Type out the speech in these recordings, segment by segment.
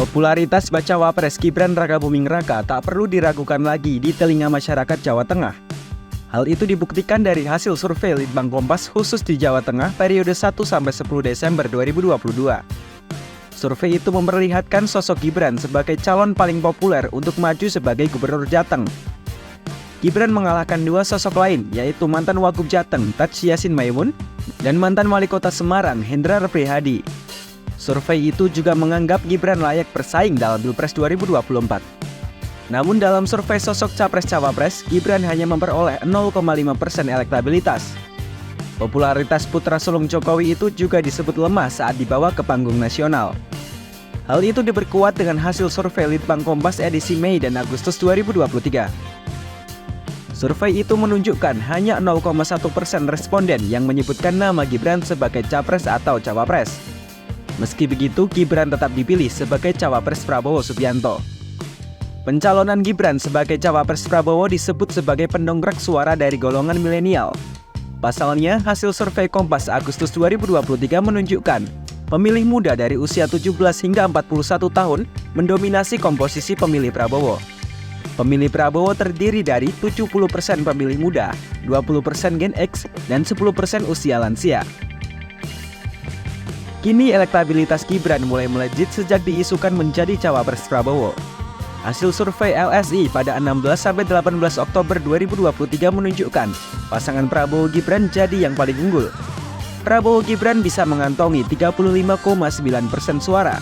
Popularitas bacawa pres Gibran Rakabuming Raka tak perlu diragukan lagi di telinga masyarakat Jawa Tengah. Hal itu dibuktikan dari hasil survei Litbang Kompas khusus di Jawa Tengah periode 1-10 Desember 2022. Survei itu memperlihatkan sosok Gibran sebagai calon paling populer untuk maju sebagai Gubernur Jateng. Gibran mengalahkan dua sosok lain, yaitu mantan Wagub Jateng Taj Yassin Maimun dan mantan Wali Kota Semarang Hendrar Prihadi. Survei itu juga menganggap Gibran layak bersaing dalam Pilpres 2024. Namun dalam survei sosok Capres-Cawapres, Gibran hanya memperoleh 0,5% elektabilitas. Popularitas putra sulung Jokowi itu juga disebut lemah saat dibawa ke panggung nasional. Hal itu diperkuat dengan hasil survei Litbang Kompas edisi Mei dan Agustus 2023. Survei itu menunjukkan hanya 0,1% responden yang menyebutkan nama Gibran sebagai capres atau cawapres. Meski begitu, Gibran tetap dipilih sebagai cawapres Prabowo Subianto. Pencalonan Gibran sebagai cawapres Prabowo disebut sebagai pendongkrak suara dari golongan milenial. Pasalnya, hasil survei Kompas Agustus 2023 menunjukkan pemilih muda dari usia 17 hingga 41 tahun mendominasi komposisi pemilih Prabowo. Pemilih Prabowo terdiri dari 70% pemilih muda, 20% Gen X, dan 10% usia lansia. Kini elektabilitas Gibran mulai melejit sejak diisukan menjadi cawapres Prabowo. Hasil survei LSI pada 16-18 Oktober 2023 menunjukkan pasangan Prabowo Gibran jadi yang paling unggul. Prabowo Gibran bisa mengantongi 35,9% suara.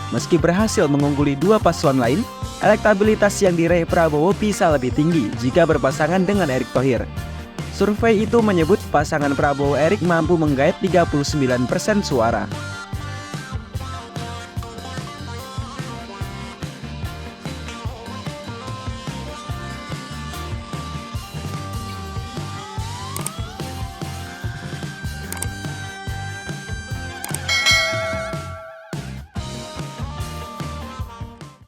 Meski berhasil mengungguli dua paslon lain, elektabilitas yang diraih Prabowo bisa lebih tinggi jika berpasangan dengan Erick Thohir. Survei itu menyebut pasangan Prabowo-Erick mampu menggait 39% suara.